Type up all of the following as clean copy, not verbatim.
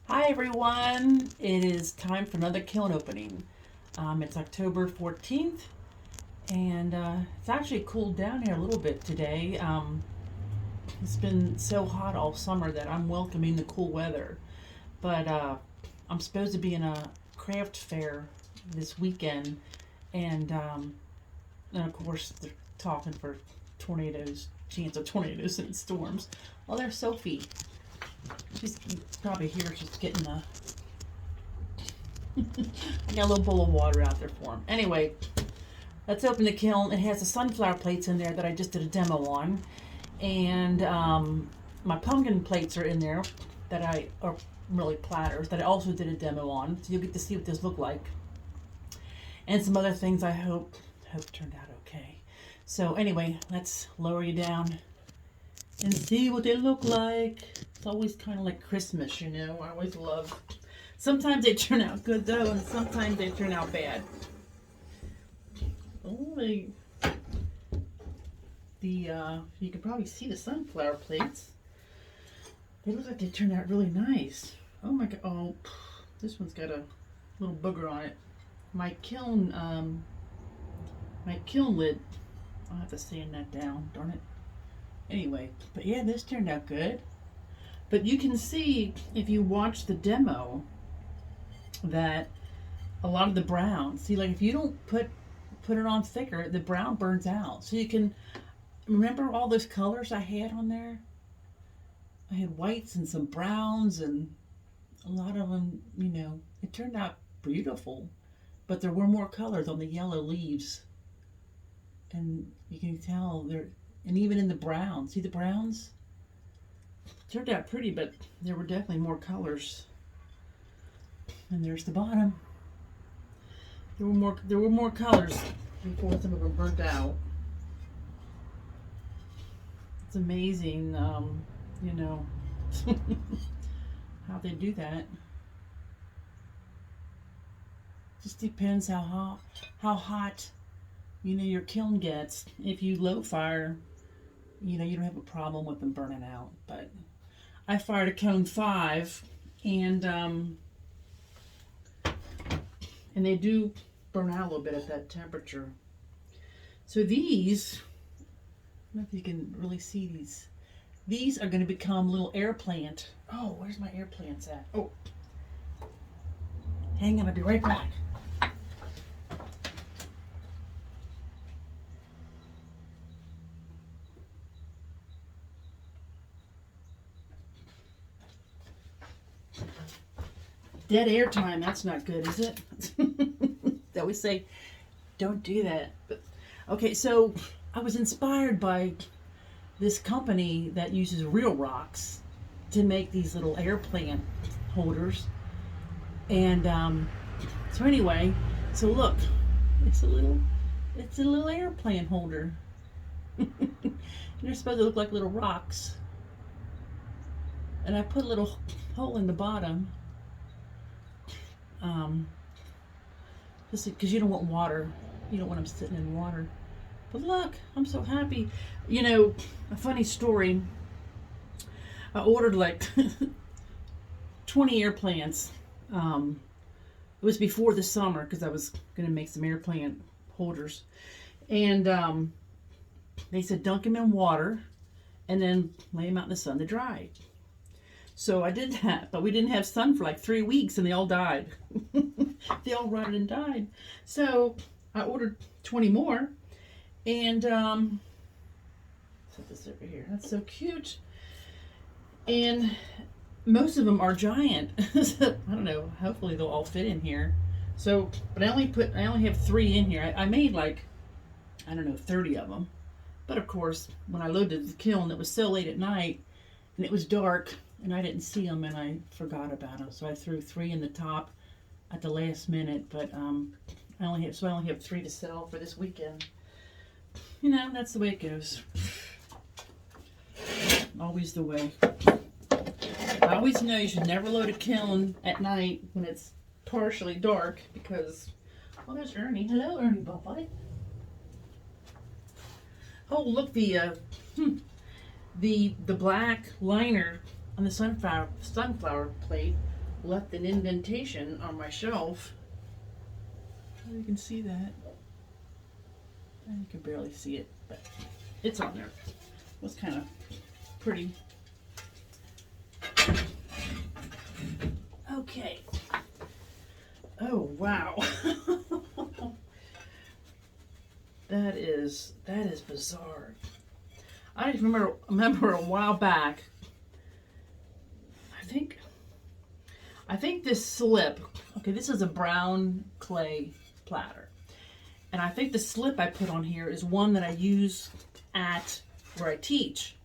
Hi everyone, it is time for another kiln opening. It's October 14th and it's actually cooled down here a little bit today. It's been so hot all summer that I'm welcoming the cool weather. But I'm supposed to be in a craft fair this weekend and of course they're talking for tornadoes, chance of tornadoes and storms. Well, there's Sophie. She's probably here. She's getting the. I got a little bowl of water out there for him. Anyway, let's open the kiln. It has the sunflower plates in there that I just did a demo on, and my pumpkin plates are in there that are really platters that I also did a demo on. So you'll get to see what this look like, and some other things I hope turned out okay. So anyway, let's lower you down and see what they look like. It's always kind of like Christmas, you know. I always love. Sometimes they turn out good though, and sometimes they turn out bad. Oh, you can probably see the sunflower plates. They look like they turned out really nice. Oh my god! Oh, this one's got a little booger on it. My kiln lid. I'll have to sand that down. Darn it. Anyway, but yeah, this turned out good. But you can see if you watch the demo that a lot of the brown, see, like if you don't put it on thicker, the brown burns out. So you can remember all those colors I had on there. I had whites and some browns and a lot of them, you know, it turned out beautiful. But there were more colors on the yellow leaves. And you can tell they're, and even in the brown, see the browns? Turned out pretty, but there were definitely more colors. And there's the bottom. There were more colors before some of them burnt out. It's amazing, you know, how they do that. Just depends how hot, you know, your kiln gets. If you low fire, you know, you don't have a problem with them burning out. But I fired a cone 5, and they do burn out a little bit at that temperature. So these, I don't know if you can really see these. These are going to become little air plant. Oh, where's my air plants at? Oh, hang on, I'll be right back. Dead air time, that's not good, is it? They always say, don't do that. But, okay, so I was inspired by this company that uses real rocks to make these little air plant holders. And so anyway, so look, it's a little air plant holder. They're supposed to look like little rocks. And I put a little hole in the bottom. Just because you don't want water. You don't want them sitting in water. But look, I'm so happy. You know, a funny story. I ordered like 20 air plants. It was before the summer because I was going to make some air plant holders. And they said dunk them in water and then lay them out in the sun to dry. So I did that, but we didn't have sun for like 3 weeks and they all died. They all rotted and died. So I ordered 20 more and set this over here. That's so cute. And most of them are giant. So, I don't know, hopefully they'll all fit in here. So, but I only have 3 in here. I made like, I don't know, 30 of them. But of course, when I loaded the kiln, it was so late at night and it was dark. And I didn't see them, and I forgot about them. So I threw 3 in the top at the last minute. But I only have 3 to sell for this weekend. You know, that's the way it goes. Always the way. I always know you should never load a kiln at night when it's partially dark because, well, there's Ernie. Hello, Ernie, bye. Oh, look, the black liner on the sunflower plate left an indentation on my shelf. You can see that. You can barely see it, but it's on there. It was kind of pretty. Okay. Oh wow. That is bizarre. I remember a while back. I think this slip. Okay, this is a brown clay platter, and I think the slip I put on here is one that I use at where I teach,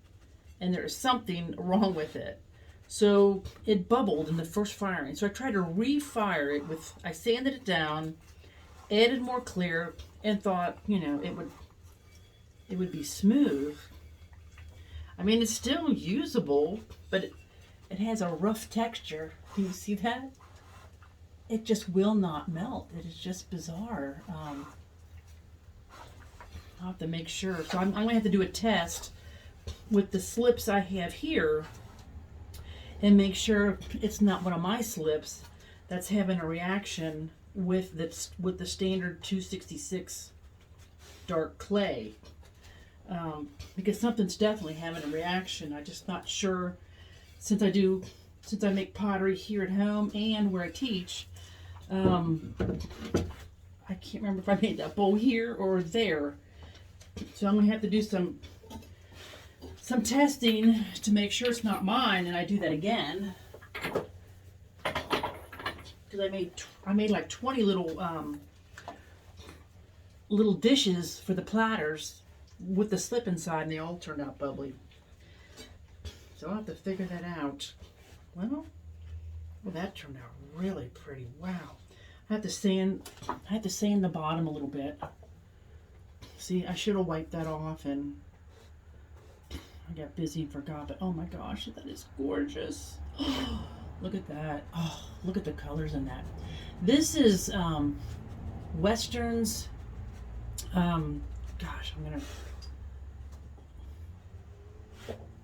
and there is something wrong with it. So it bubbled in the first firing. So I tried to refire it with. I sanded it down, added more clear, and thought, it would be smooth. I mean, it's still usable, but it has a rough texture. Can you see that? It just will not melt. It is just bizarre. I'll have to make sure. So I'm going to have to do a test with the slips I have here and make sure it's not one of my slips that's having a reaction with the standard 266 dark clay. Because something's definitely having a reaction. I'm just not sure, since I make pottery here at home and where I teach. I can't remember if I made that bowl here or there. So I'm going to have to do some testing to make sure it's not mine, and I do that again. Because I made like 20 little dishes for the platters with the slip inside, and they all turned out bubbly. So I'll have to figure that out. Well, that turned out really pretty. Wow. I have to sand the bottom a little bit. See, I should have wiped that off, and I got busy and forgot, but oh my gosh, that is gorgeous. Look at that. Oh, look at the colors in that. This is Western's, gosh,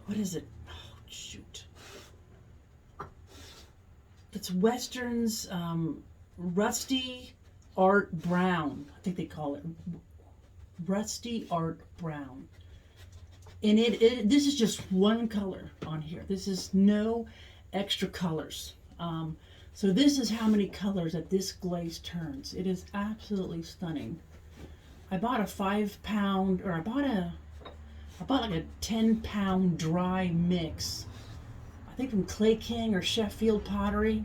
what is it? Oh, shoot. It's Western's Rusty Art Brown. I think they call it Rusty Art Brown. And this is just one color on here. This is no extra colors. So this is how many colors that this glaze turns. It is absolutely stunning. I bought a 5-pound, or I bought like a 10-pound dry mix. I think from Clay King or Sheffield Pottery.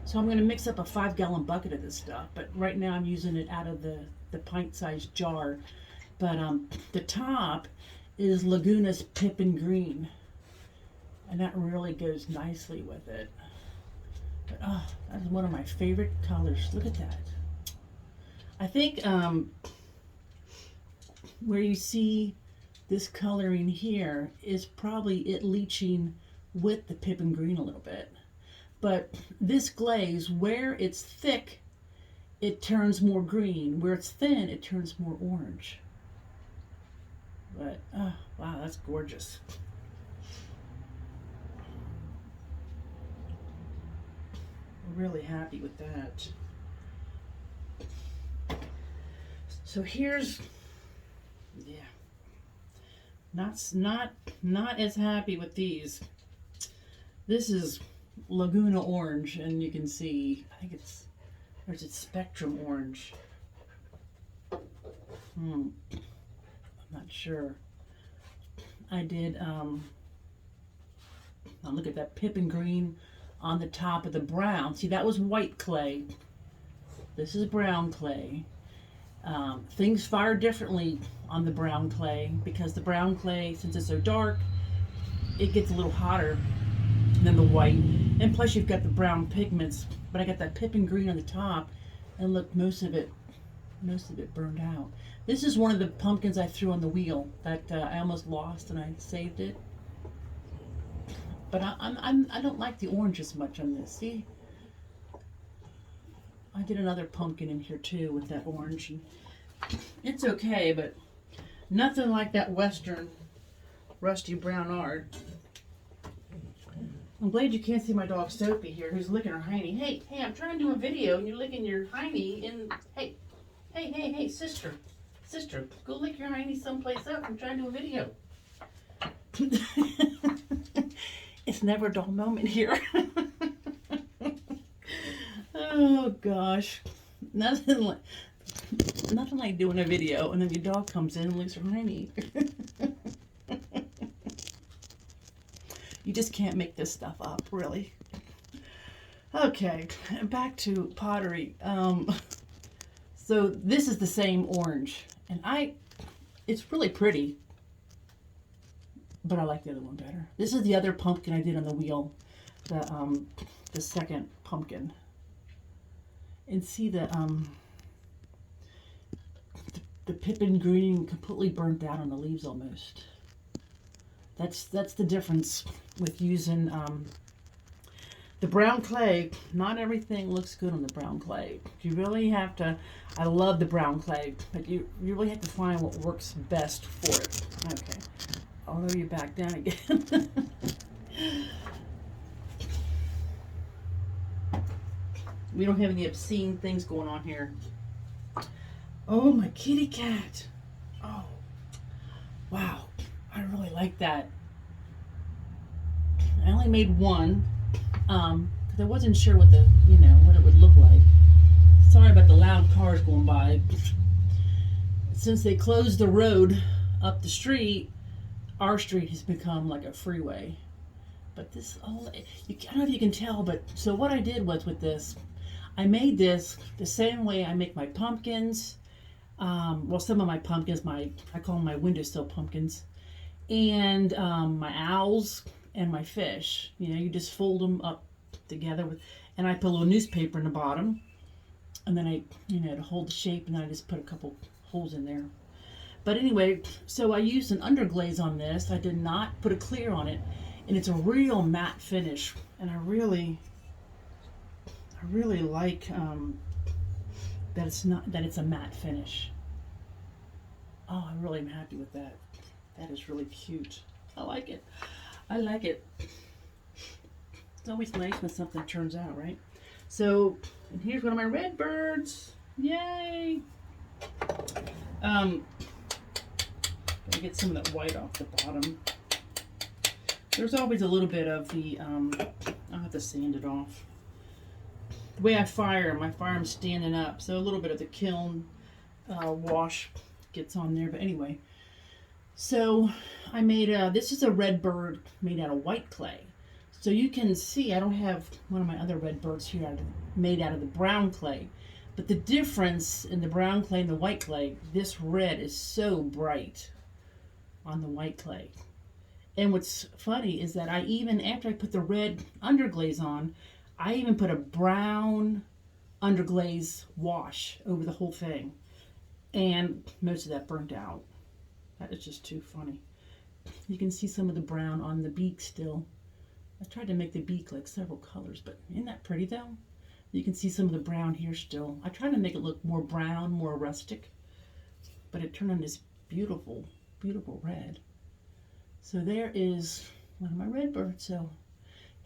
So I'm going to mix up a 5-gallon bucket of this stuff. But right now I'm using it out of the pint-sized jar. But the top is Laguna's Pippin Green. And that really goes nicely with it. But oh, that's one of my favorite colors. Look at that. I think where you see this coloring here is probably it leaching with the Pippin Green a little bit. But this glaze, where it's thick, it turns more green. Where it's thin, it turns more orange. But, oh, wow, that's gorgeous. I'm really happy with that. So here's, yeah, not as happy with these. This is Laguna Orange, and you can see, I think there's Spectrum Orange. I'm not sure. I did, now look at that Pippin Green on the top of the brown. See, that was white clay. This is brown clay. Things fire differently on the brown clay because the brown clay, since it's so dark, it gets a little hotter than the white. And plus you've got the brown pigments, but I got that Pippin Green on the top, and look, most of it burned out. This is one of the pumpkins I threw on the wheel that I almost lost, and I saved it. But I don't like the orange as much on this. See, I did another pumpkin in here too with that orange. And it's okay, but nothing like that Western Rusty Brown Art. I'm glad you can't see my dog Sophie here, who's licking her hiney. Hey, hey, I'm trying to do a video and you're licking your hiney in. Hey, hey, sister. Sister, go lick your hiney someplace else. I'm trying to do a video. It's never a dull moment here. Oh gosh. Nothing like doing a video and then your dog comes in and licks her hiney. You just can't make this stuff up, really. Okay, back to pottery. So this is the same orange, and it's really pretty, but I like the other one better. This is the other pumpkin I did on the wheel, the second pumpkin. And see the pippin green completely burnt out on the leaves almost. That's the difference with using the brown clay. Not everything looks good on the brown clay. You really have to, I love the brown clay, but you really have to find what works best for it. Okay, I'll lower you back down again. We don't have any obscene things going on here. Oh, my kitty cat. Oh, wow. I really like that. I only made one because I wasn't sure what what it would look like. Sorry about the loud cars going by. Since they closed the road up the street, our street has become like a freeway. But this, I don't know if you can tell, but so what I did was with this, I made this the same way I make my pumpkins. Well, some of my pumpkins, I call them my windowsill pumpkins, and my owls and my fish. You just fold them up together and I put a little newspaper in the bottom, and then I, to hold the shape, and then I just put a couple holes in there. But anyway, so I used an underglaze on this. I did not put a clear on it, and it's a real matte finish, and I really like that it's a matte finish. Oh, I really am happy with that. That is really cute. I like it. It's always nice when something turns out, right? So, and here's one of my red birds. Yay! Gonna get some of that white off the bottom. There's always a little bit of the, I'll have to sand it off. The way I fire them standing up, so a little bit of the kiln wash gets on there. But anyway, so I made this is a red bird made out of white clay. So you can see I don't have one of my other red birds here made out of the brown clay. But the difference in the brown clay and the white clay, this red is so bright on the white clay. And what's funny is that I even, after I put the red underglaze on, I even put a brown underglaze wash over the whole thing. And most of that burnt out. That is just too funny. You can see some of the brown on the beak still. I tried to make the beak like several colors, but isn't that pretty though? You can see some of the brown here still. I tried to make it look more brown, more rustic, but it turned on this beautiful, beautiful red. So there is one of my red birds. So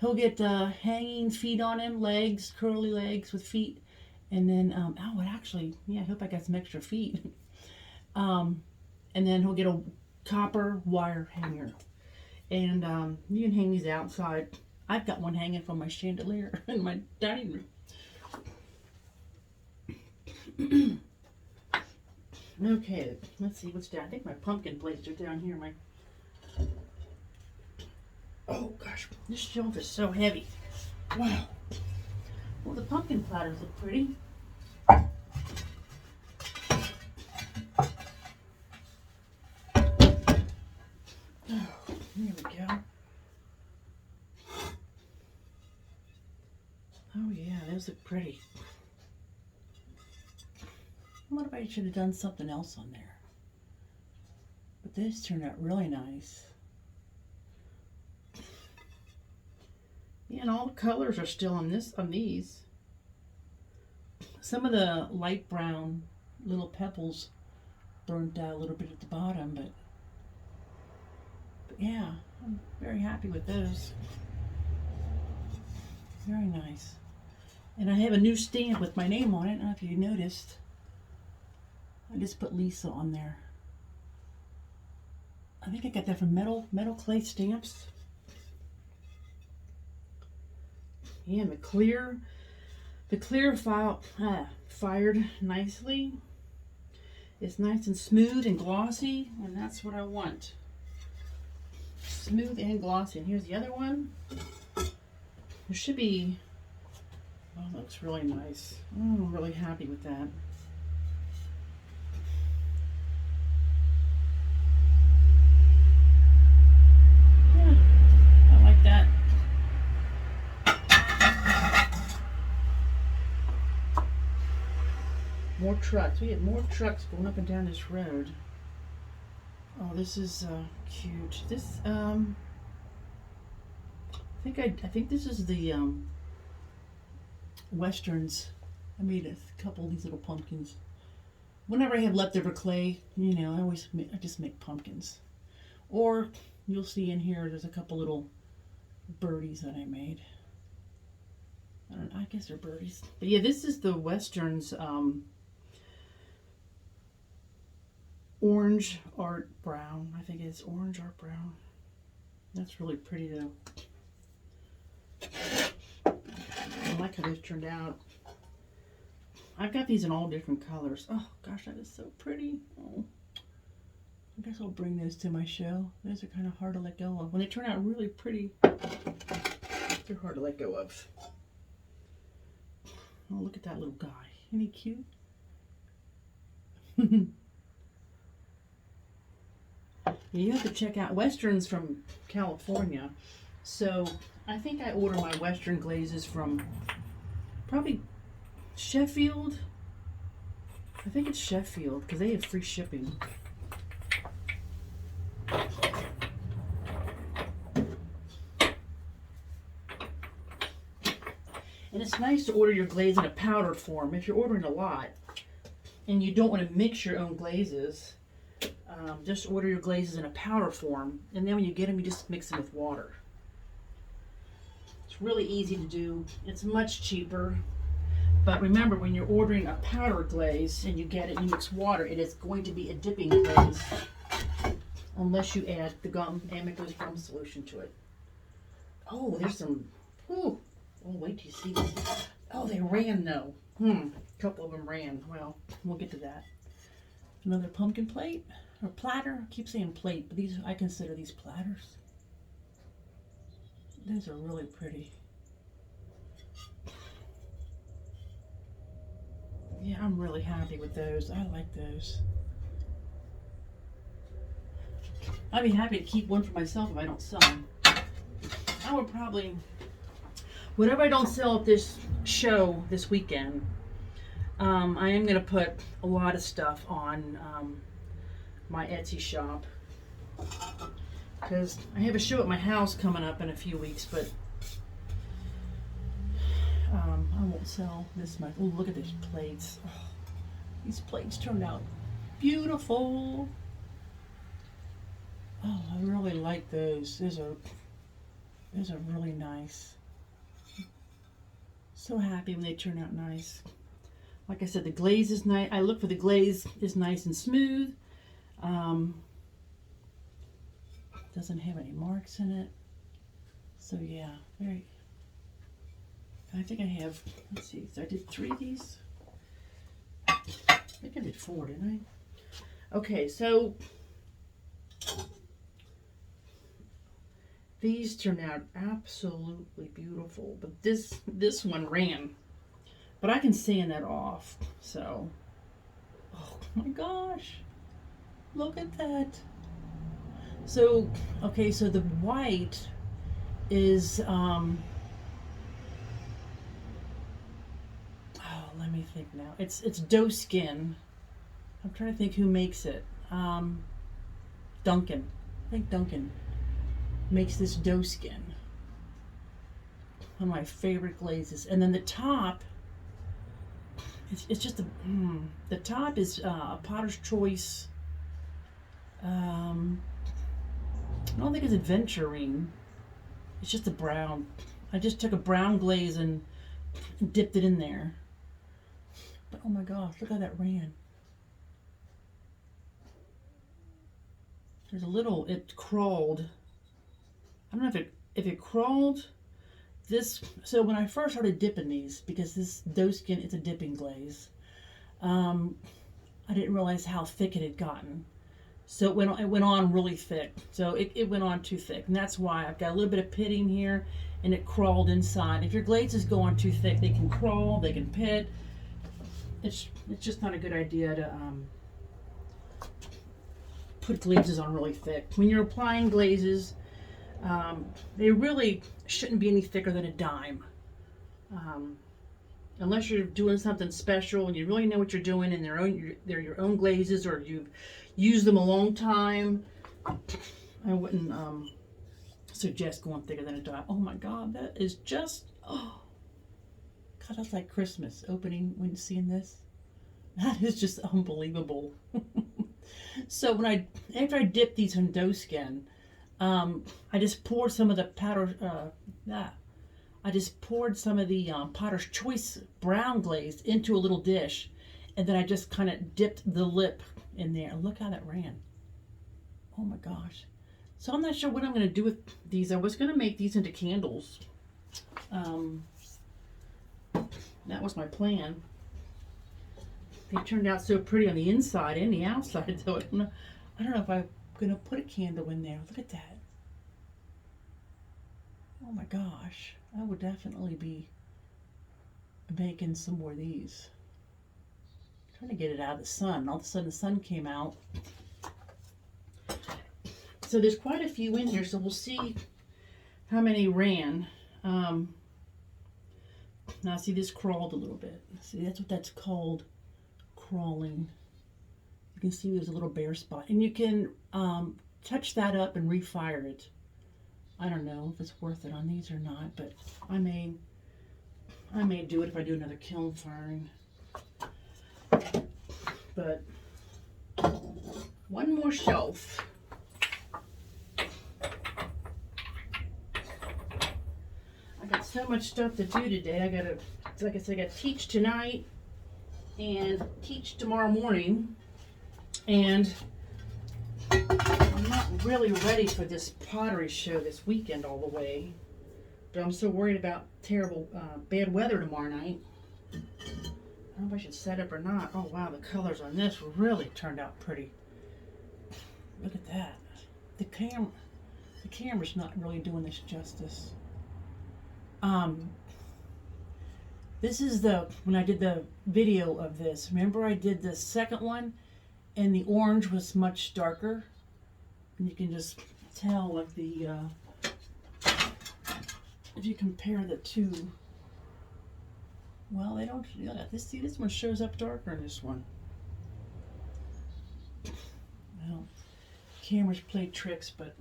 he'll get hanging feet on him, legs, curly legs with feet. And then, oh, it actually, yeah, I hope I got some extra feet. And then he'll get a copper wire hanger. And you can hang these outside. I've got one hanging from my chandelier in my dining room. Okay, let's see what's down. I think my pumpkin plates are down here. Oh gosh, this shelf is so heavy. Wow. Well, the pumpkin platters look pretty. Oh, there we go. Oh yeah, those look pretty. What if I should have done something else on there? But this turned out really nice. Yeah, and all the colors are still on these. Some of the light brown little pebbles burnt out a little bit at the bottom, but yeah, I'm very happy with those. Very nice. And I have a new stamp with my name on it. I don't know if you noticed. I just put Lisa on there. I think I got that from Metal Clay Stamps. Yeah, the clear file fired nicely. It's nice and smooth and glossy, and that's what I want. Smooth and glossy. And here's the other one. There should be, oh, that looks really nice. Oh, I'm really happy with that. Yeah, I like that. More trucks. We have more trucks going up and down this road. Oh, this is cute. This I think this is the Westerns. I made a couple of these little pumpkins. Whenever I have leftover clay, you know, I just make pumpkins. Or you'll see in here there's a couple little birdies that I made. I guess they're birdies. But yeah, this is the Westerns orange art brown. I think it's orange art brown. That's really pretty though. I like how this turned out. I've got these in all different colors. Oh gosh, that is so pretty. Oh, I guess I'll bring those to my show. Those are kind of hard to let go of. When they turn out really pretty, they're hard to let go of. Oh, look at that little guy. Isn't he cute? You have to check out Westerns from California. So I think I order my Western glazes from probably Sheffield. I think it's Sheffield because they have free shipping. And it's nice to order your glaze in a powdered form. If you're ordering a lot and you don't want to mix your own glazes, just order your glazes in a powder form, and then when you get them, you just mix them with water. It's really easy to do. It's much cheaper. But remember, when you're ordering a powder glaze and you get it and you mix water, it is going to be a dipping glaze unless you add the Amico's gum solution to it. Oh, there's some. Whew. Oh, wait till you see this. Oh, they ran though. A couple of them ran. Well, we'll get to that. Another pumpkin plate or platter. I keep saying plate, but I consider these platters. Those are really pretty. Yeah, I'm really happy with those. I like those. I'd be happy to keep one for myself if I don't sell them. I would probably, whatever I don't sell at this show this weekend, I am going to put a lot of stuff on my Etsy shop. Because I have a show at my house coming up in a few weeks, but I won't sell this much. Oh, look at these plates. Oh, these plates turned out beautiful. Oh, I really like those. Those are really nice. So happy when they turn out nice. Like I said, the glaze is nice. I look for the glaze is nice and smooth. Doesn't have any marks in it. So yeah, very. I think I have, let's see, so I did 3 of these. I think I did 4, didn't I? Okay, so these turned out absolutely beautiful, but this one ran. But I can sand that off, so, oh my gosh, look at that. So, okay, so the white is, let me think now. It's doe skin. I'm trying to think who makes it. Duncan. I think Duncan makes this doe skin. One of my favorite glazes. And then the top, it's just the top is Potter's Choice. I don't think it's adventuring. It's just a brown. I just took a brown glaze and dipped it in there. But oh my gosh, look how that ran. There's a little, it crawled. I don't know if it crawled this. So when I first started dipping these, because this doe skin, it's a dipping glaze, I didn't realize how thick it had gotten. So it went on really thick. So it went on too thick. And that's why I've got a little bit of pitting here, and it crawled inside. If your glazes go on too thick, they can crawl, they can pit. It's just not a good idea to put glazes on really thick. When you're applying glazes, they really shouldn't be any thicker than a dime. Unless you're doing something special and you really know what you're doing and they're your own glazes, or you've used them a long time, I wouldn't suggest going thicker than a dime. Oh my God, that is just, oh God, that's like Christmas opening when seeing this. That is just unbelievable. So after I dip these in doe skin, I just poured some of the powder. I just poured some of the Potter's Choice brown glaze into a little dish, and then I just kind of dipped the lip in there. And look how that ran. Oh my gosh. So I'm not sure what I'm going to do with these. I was going to make these into candles. That was my plan. They turned out so pretty on the inside and the outside, though. I don't know if I'm going to put a candle in there. Look at that. Oh my gosh. I would definitely be making some more of these. I'm trying to get it out of the sun. All of a sudden the sun came out. So there's quite a few in here, so we'll see how many ran. Now see, this crawled a little bit. See, that's what that's called, crawling. You can see there's a little bare spot. And you can touch that up and refire it. I don't know if it's worth it on these or not, but I may do it if I do another kiln firing. But one more shelf. I got so much stuff to do today. Like I said, I got to teach tonight and teach tomorrow morning, and I'm not really ready for this pottery show this weekend all the way, but I'm so worried about terrible bad weather tomorrow night. I don't know if I should set up or not. Oh wow, the colors on this really turned out pretty. Look at that. The camera's not really doing this justice. This is when I did the video of this. Remember I did the second one and the orange was much darker. And you can just tell like if you compare the two. Well, they don't, see, this one shows up darker in this one. Well, cameras play tricks, but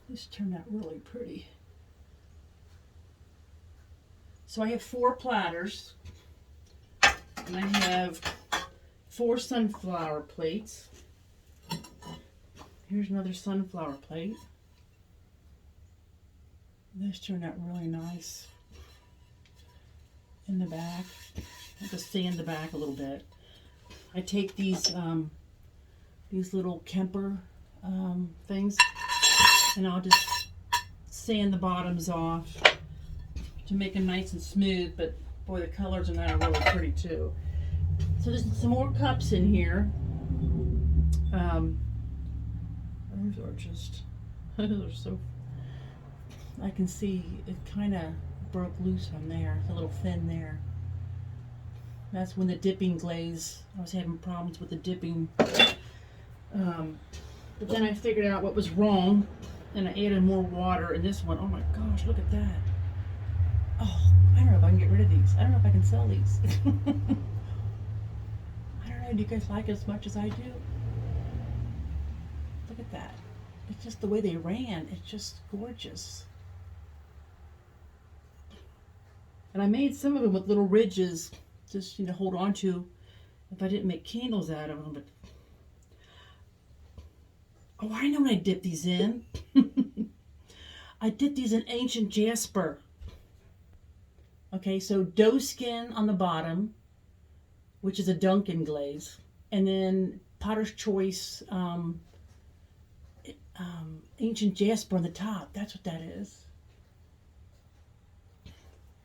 this turned out really pretty. So I have 4 platters, and I have 4 sunflower plates. Here's another sunflower plate. This turned out really nice. In the back, I have to sand the back a little bit. I take these little Kemper things, and I'll just sand the bottoms off to make them nice and smooth. But boy, the colors on that are really pretty too. So there's some more cups in here. Those are just, those are so, I can see it kind of broke loose on there. It's a little thin there. That's when the dipping glaze, I was having problems with the dipping. But then I figured out what was wrong, and I added more water in this one. Oh my gosh, look at that. Oh, I don't know if I can get rid of these. I don't know if I can sell these. I don't know, do you guys like it as much as I do? Look at that. It's just the way they ran. It's just gorgeous. And I made some of them with little ridges, just hold on to if I didn't make candles out of them. But oh, I know when I dip these in. I did these in ancient jasper. Okay, so doe skin on the bottom, which is a Dunkin' glaze, and then Potter's Choice ancient jasper on the top. That's what that is.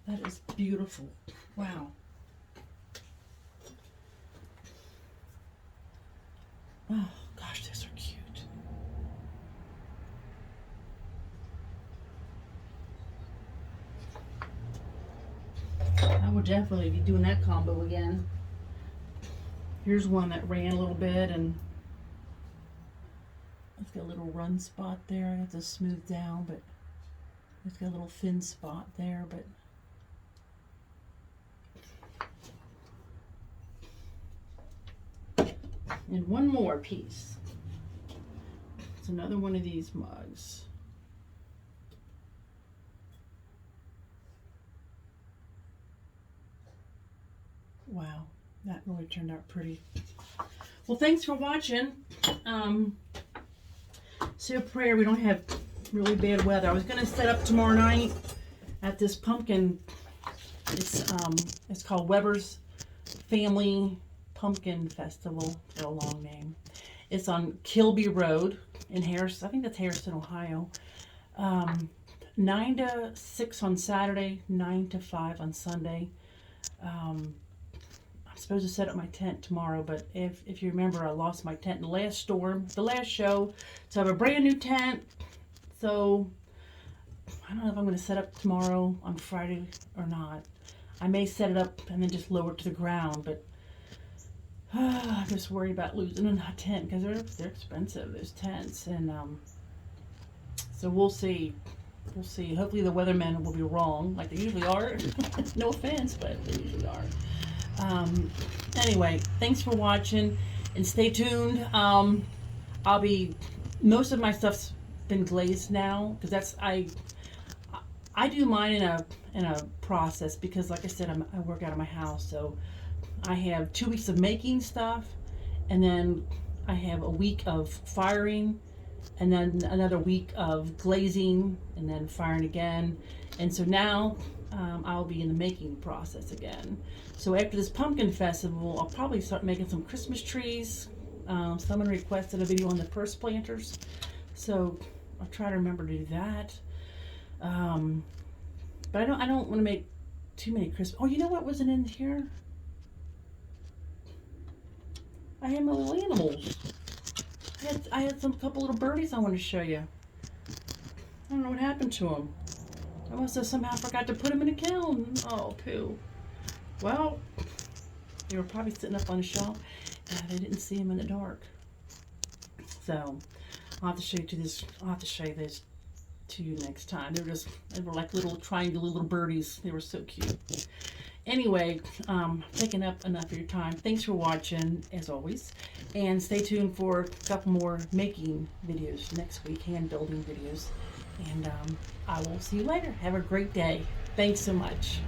That is beautiful. Wow. Oh gosh, those are cute. I will definitely be doing that combo again. Here's one that ran a little bit and it's got a little run spot there. I have to smooth down, but it's got a little thin spot there, but and one more piece. It's another one of these mugs. Wow, that really turned out pretty. Well, thanks for watching. Say a prayer we don't have really bad weather. I was gonna set up tomorrow night at this pumpkin. It's called Weber's Family Pumpkin Festival. It's got a long name. It's on Kilby Road in Harrison. I think that's Harrison, Ohio. 9 to 6 on Saturday, 9 to 5 on Sunday. I'm supposed to set up my tent tomorrow, but if you remember, I lost my tent in the last storm, the last show. So I have a brand new tent. So I don't know if I'm going to set up tomorrow on Friday or not. I may set it up and then just lower it to the ground, but I'm just worried about losing a tent because they're expensive, those tents, and so we'll see. We'll see. Hopefully the weathermen will be wrong, like they usually are. No offense, but they usually are. Anyway, thanks for watching and stay tuned. Most of my stuff's been glazed now because I do mine in a process because, like I said, I work out of my house, so I have 2 weeks of making stuff, and then I have a week of firing, and then another week of glazing, and then firing again. And so now I'll be in the making process again. So after this pumpkin festival, I'll probably start making some Christmas trees. Someone requested a video on the purse planters, so I'll try to remember to do that. But I don't want to make too many Christmas. Oh, you know what wasn't in here? I had my little animals. I had some couple little birdies I want to show you. I don't know what happened to them. I must have somehow forgot to put them in a kiln. Oh, poo. Well, they were probably sitting up on a shelf, and I didn't see them in the dark. So I'll have to show you this. I'll have to show you this to you next time. They were like little triangle little birdies. They were so cute. Anyway, taking up enough of your time. Thanks for watching, as always, and stay tuned for a couple more making videos next week, hand building videos, and I will see you later. Have a great day. Thanks so much.